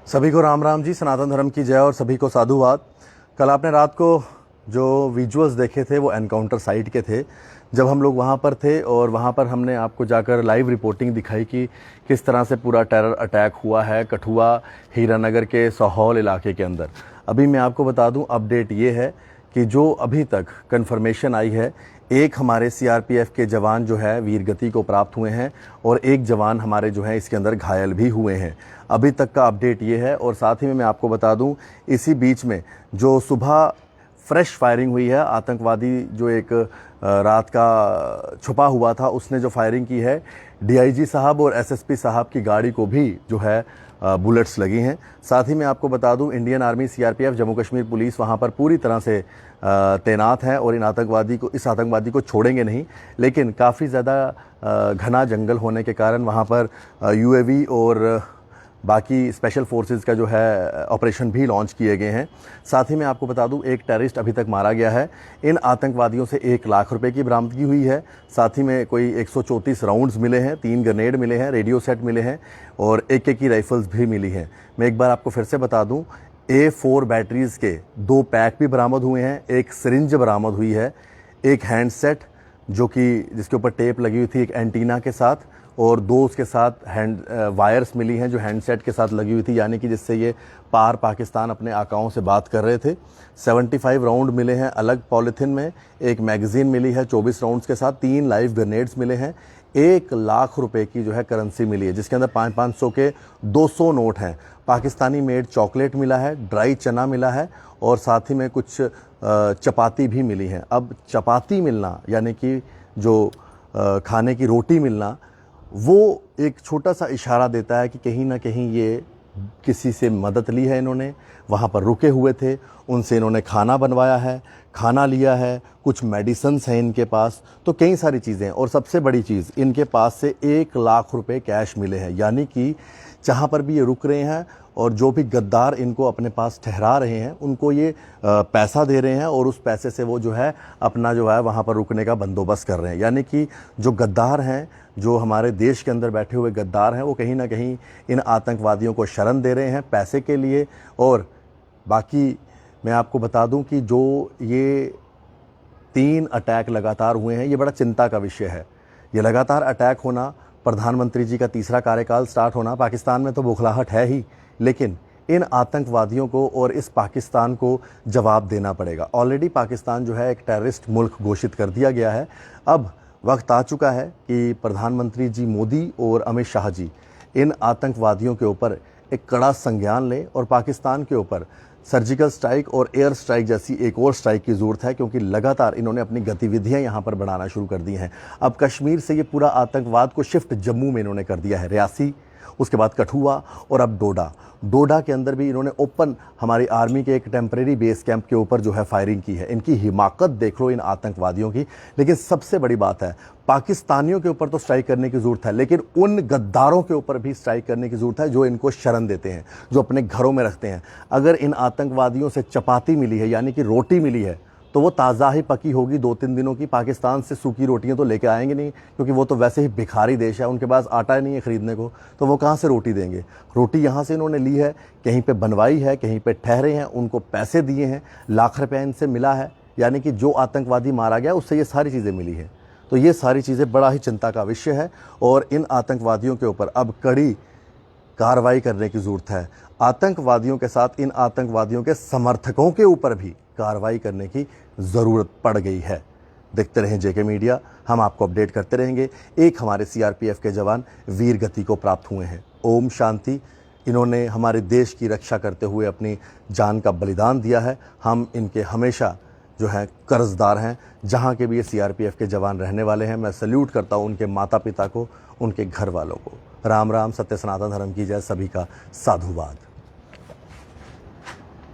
सभी को राम राम जी, सनातन धर्म की जय और सभी को साधुवाद। कल आपने रात को जो विजुअल्स देखे थे वो एनकाउंटर साइट के थे, जब हम लोग वहाँ पर थे और वहाँ पर हमने आपको जाकर लाइव रिपोर्टिंग दिखाई कि किस तरह से पूरा टेरर अटैक हुआ है कठुआ हीरानगर के सोहौल इलाके के अंदर। अभी मैं आपको बता दूं, अपडेट ये है कि जो अभी तक कंफर्मेशन आई है, एक हमारे सीआरपीएफ के जवान जो है वीरगति को प्राप्त हुए हैं और एक जवान हमारे जो है इसके अंदर घायल भी हुए हैं। अभी तक का अपडेट ये है। और साथ ही में मैं आपको बता दूं, इसी बीच में जो सुबह फ्रेश फायरिंग हुई है, आतंकवादी जो एक रात का छुपा हुआ था उसने जो फायरिंग की है, डीआईजी साहब और एसएसपी साहब की गाड़ी को भी जो है बुलेट्स लगी हैं। साथ ही मैं आपको बता दूं, Indian army, CRPF, Jammu Kashmir police वहां पर पूरी तरह से तैनात है और इस आतंकवादी को छोड़ेंगे नहीं। लेकिन काफ़ी ज़्यादा घना जंगल होने के कारण वहां पर यूएवी और बाकी स्पेशल फोर्सेस का जो है ऑपरेशन भी लॉन्च किए गए हैं। साथ ही मैं आपको बता दूं, एक टेररिस्ट अभी तक मारा गया है। इन आतंकवादियों से 1 लाख रुपए की बरामदगी हुई है। साथ ही में कोई 134 राउंड्स मिले हैं, 3 ग्रेनेड मिले हैं, रेडियो सेट मिले हैं और AK की राइफल्स भी मिली हैं। मैं एक बार आपको फिर से बता दूं, A4 बैटरीज के 2 पैक भी बरामद हुए हैं, एक सिरिंज बरामद हुई है, एक हैंडसेट जो कि जिसके ऊपर टेप लगी हुई थी एक एंटीना के साथ, और 2 उसके साथ वायर्स मिली हैं जो हैंडसेट के साथ लगी हुई थी, यानी कि जिससे ये पार पाकिस्तान अपने आकाओं से बात कर रहे थे। 75 राउंड मिले हैं अलग पॉलीथिन में, एक मैगजीन मिली है 24 राउंड्स के साथ, 3 लाइव ग्रेनेड्स मिले हैं, 1 लाख रुपए की जो है करेंसी मिली है, जिसके अंदर 500 के 200 नोट हैं। पाकिस्तानी मेड चॉकलेट मिला है, ड्राई चना मिला है और साथ ही में कुछ चपाती भी मिली है। अब चपाती मिलना यानी कि जो खाने की रोटी मिलना, वो एक छोटा सा इशारा देता है कि कहीं ना कहीं ये किसी से मदद ली है, इन्होंने वहाँ पर रुके हुए थे, उनसे इन्होंने खाना बनवाया है, खाना लिया है, कुछ मेडिसिन्स हैं इनके पास, तो कई सारी चीज़ें। और सबसे बड़ी चीज़, इनके पास से 1 लाख रुपए कैश मिले हैं, यानी कि जहाँ पर भी ये रुक रहे हैं और जो भी गद्दार इनको अपने पास ठहरा रहे हैं उनको ये पैसा दे रहे हैं और उस पैसे से वो जो है अपना जो है वहाँ पर रुकने का बंदोबस्त कर रहे हैं। यानी कि जो गद्दार हैं, जो हमारे देश के अंदर बैठे हुए गद्दार हैं, वो कहीं ना कहीं इन आतंकवादियों को शरण दे रहे हैं पैसे के लिए। और बाकी मैं आपको बता दूं कि जो ये 3 अटैक लगातार हुए हैं, ये बड़ा चिंता का विषय है। ये लगातार अटैक होना, प्रधानमंत्री जी का तीसरा कार्यकाल स्टार्ट होना, पाकिस्तान में तो बौखलाहट है ही, लेकिन इन आतंकवादियों को और इस पाकिस्तान को जवाब देना पड़ेगा। ऑलरेडी पाकिस्तान जो है एक टेररिस्ट मुल्क घोषित कर दिया गया है। अब वक्त आ चुका है कि प्रधानमंत्री जी मोदी और अमित शाह जी इन आतंकवादियों के ऊपर एक कड़ा संज्ञान लें और पाकिस्तान के ऊपर सर्जिकल स्ट्राइक और एयर स्ट्राइक जैसी एक और स्ट्राइक की ज़रूरत है, क्योंकि लगातार इन्होंने अपनी गतिविधियां यहाँ पर बढ़ाना शुरू कर दी हैं। अब कश्मीर से ये पूरा आतंकवाद को शिफ्ट जम्मू में इन्होंने कर दिया है, रियासी, उसके बाद कठुआ और अब डोडा के अंदर भी इन्होंने ओपन हमारी आर्मी के एक टेम्परेरी बेस कैंप के ऊपर जो है फायरिंग की है। इनकी हिमाकत देख लो इन आतंकवादियों की। लेकिन सबसे बड़ी बात है, पाकिस्तानियों के ऊपर तो स्ट्राइक करने की ज़रूरत है, लेकिन उन गद्दारों के ऊपर भी स्ट्राइक करने की ज़रूरत है जो इनको शरण देते हैं, जो अपने घरों में रखते हैं। अगर इन आतंकवादियों से चपाती मिली है यानी कि रोटी मिली है, तो वो ताज़ा ही पकी होगी 2-3 दिनों की। पाकिस्तान से सूखी रोटियां तो लेके आएंगे नहीं, क्योंकि वो तो वैसे ही भिखारी देश है, उनके पास आटा नहीं है खरीदने को, तो वो कहाँ से रोटी देंगे। रोटी यहाँ से इन्होंने ली है, कहीं पे बनवाई है, कहीं पे ठहरे हैं, उनको पैसे दिए हैं, लाख रुपये इनसे मिला है, यानी कि जो आतंकवादी मारा गया उससे ये सारी चीज़ें मिली हैं। तो ये सारी चीज़ें बड़ा ही चिंता का विषय है और इन आतंकवादियों के ऊपर अब कड़ी कार्रवाई करने की ज़रूरत है। आतंकवादियों के साथ इन आतंकवादियों के समर्थकों के ऊपर भी कार्रवाई करने की ज़रूरत पड़ गई है। देखते रहें JK मीडिया, हम आपको अपडेट करते रहेंगे। एक हमारे CRPF के जवान वीर गति को प्राप्त हुए हैं, ओम शांति। इन्होंने हमारे देश की रक्षा करते हुए अपनी जान का बलिदान दिया है। हम इनके हमेशा जो है कर्जदार हैं। जहाँ के भी ये CRPF के जवान रहने वाले हैं, मैं सल्यूट करता हूँ उनके माता पिता को, उनके घर वालों को। राम राम, सत्य सनातन धर्म की जय, सभी का साधुवाद।